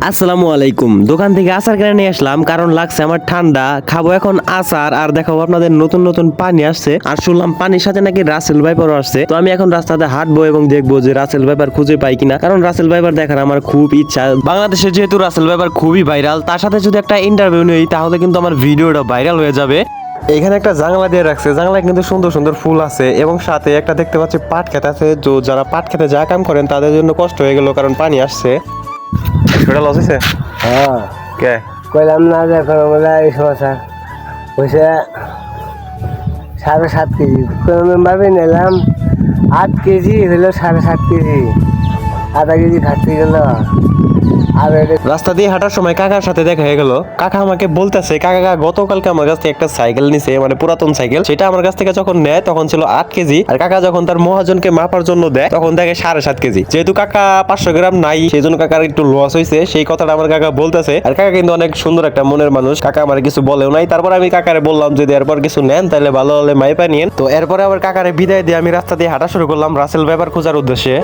আসসালামু আলাইকুম। দোকান থেকে আচার কিনে নিয়ে আসলাম, কারণ লাগছে আমার ঠান্ডা। খাবো এখন আচার, আর দেখাবো আপনাদের নতুন নতুন পানি আসছে। আর শুনলাম পানির সাথে নাকি রাসেল ভাইপারও আসছে। তো আমি এখন রাস্তাতে হাঁটবো এবং দেখবো যে রাসেল ভাইপার খুঁজে পাই কিনা, কারণ রাসেল ভাইপার দেখার আমার খুব ইচ্ছা। বাংলাদেশে যেহেতু রাসেল ভাইপার খুবই ভাইরাল, তার সাথে যদি একটা ইন্টারভিউ নেই তাহলে কিন্তু আমার ভিডিওটা ভাইরাল হয়ে যাবে। এখানে একটা জানলা দিয়ে রাখছে, জানলায় কিন্তু সুন্দর সুন্দর ফুল আছে এবং সাথে একটা দেখতে পাচ্ছি পাট খেত আছে। তো যারা পাট খেতে যা কাম করেন তাদের জন্য কষ্ট হয়ে গেল, কারণ পানি আসছে। এটা লস হয়েছে হ্যাঁ কে কইলাম না যে এখন আমরা এই সমস্যা হয়েছে 7.5 কেজি ভাবে নিলাম, 8 কেজি হলো 7.5 কেজি, আধা কেজি খাচ্ছি গেল। আর রাস্তা দিয়ে হাঁটার সময় কাকার সাথে দেখা হয়ে গেল। কাকা আমাকে বলতেছে, কাকা গতকালকে আমার কাছ থেকে একটা সাইকেল নিছে, মানে পুরাতন সাইকেল। সেটা আমার কাছ থেকে যখন নেয় তখন ছিল 8 কেজি, আর কাকা যখন তার মহাজনকে মাপার জন্য দেয় তখন দেখে 7.5 কেজি। যেহেতু কাকা 500 গ্রাম নাই, সেই জন্য কাকার একটু লস হয়েছে, সেই কথাটা আমার কাকা বলতেছে। আর কাকা কিন্তু অনেক সুন্দর একটা মনের মানুষ, কাকা আমার কিছু বলেও নাই। তারপর আমি কাকারে বললাম যদি এরপর কিছু নেন তাহলে ভালো হলে মাইপা নিয়েন। তো এরপরে আবার কাকারে বিদায় দিয়ে আমি রাস্তা দিয়ে হাঁটা শুরু করলাম রাসেল ভাইপার খোঁজার উদ্দেশ্যে।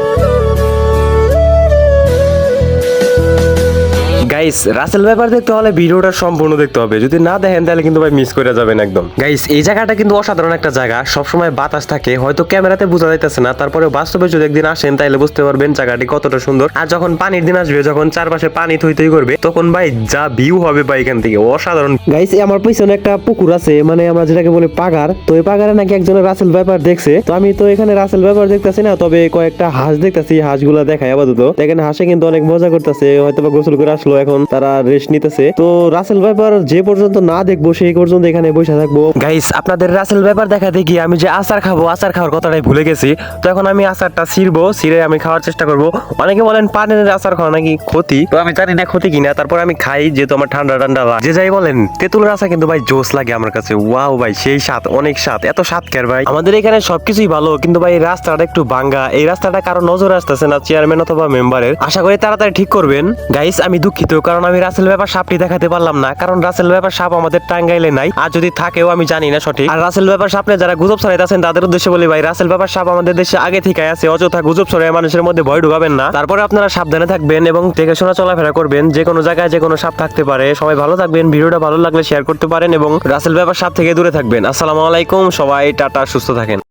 গাইস, রাসেল ভাইপার দেখতে হলে ভিডিওটা সম্পূর্ণ দেখতে হবে, যদি না দেখেন তাহলে কিন্তু ভাই মিস করে যাবেন একদম। গাইস, এই জায়গাটা কিন্তু অসাধারণ একটা জায়গা, সবসময় বাতাস থাকে, হয়তো ক্যামেরাতে বোঝা যাইতেছে না, তারপরে বাস্তবে যদি একদিন আসেন তাহলে বুঝতে পারবেন জায়গাটি কতটা সুন্দর। আর যখন পানির দিন আসবে, যখন চারপাশে পানি থই থই করবে, তখন ভাই যা ভিউ হবে ভাই এখান থেকে অসাধারণ। গাইস, আমার পিছনে একটা পুকুর আছে, মানে আমরা যেটাকে বলি পাগার। তো এই পাগারে নাকি একজনের রাসেল ভাইপার দেখছে। তো আমি তো এখানে রাসেল ভাইপার দেখতেছি না, তবে কয়েকটা হাঁস দেখতেছি, হাঁসগুলা দেখায় আপাতত। দেখেন হাঁসে কিন্তু অনেক মজা করতেছে, হয়তো বা গোসল করে আসলো, এখন তারা রেস্ট নিতেছে। তো রাসেল ভাইপার যে পর্যন্ত না দেখবো সেই পর্যন্ত এখানে বসে থাকবো। গাইস, আপনাদের রাসেল ভাইপার দেখাতে গিয়ে আমি যে আচার খাবো, আচার খাওয়ার কথাটাই ভুলে গেছি। তো এখন আমি আচারটা ছিঁড়ে আমি খাওয়ার চেষ্টা করবো। অনেকে বলেন পানির আচার খাওয়া নাকি ক্ষতি, তো আমি জানি না ক্ষতি কিনা, তারপর আমি খাই, যেহেতু আমার ঠান্ডা ঠান্ডা লাগে। যে যাই বলেন, তেঁতুলের আচার কিন্তু ভাই জোস লাগে আমার কাছে। ওয়াও ভাই, সেই স্বাদ, অনেক স্বাদ, এত স্বাদ কের ভাই। আমাদের এখানে সবকিছুই ভালো, কিন্তু ভাই এই রাস্তাটা একটু ভাঙ্গা। এই রাস্তাটা কারো নজর আসতেছে না, চেয়ারম্যান অথবা মেম্বারের। আশা করি তাড়াতাড়ি ঠিক করবেন। গাইস, আমি দুঃখিত, কারণ আমি রাসেল ভাইপার সাপটি দেখাতে পারলাম না, কারণ রাসেল ভাইপার সাপ আমাদের টাঙ্গাইলে নাই, আর যদি থাকেও আমি জানি না সঠিক। আর রাসেল ভাইপার সাপ নিয়ে যারা গুজব ছড়াইতেছেন তাদের উদ্দেশ্যে বলি, ভাই রাসেল ভাইপার সাপ আমাদের দেশে আগে থেকে আছে, অযথা গুজব ছড়াই মানুষের মধ্যে ভয় ঢুকাবেন না। তারপরে আপনারা সাবধানে থাকবেন এবং দেখে শোনা চলাফেরা করবেন, যে কোনো জায়গায় যে কোনো সাপ থাকতে পারে। সবাই ভালো থাকবেন, ভিডিওটা ভালো লাগলে শেয়ার করতে পারেন এবং রাসেল ভাইপার সাপ থেকে দূরে থাকবেন। আসসালামু আলাইকুম, সবাই টাটা, সুস্থ থাকেন।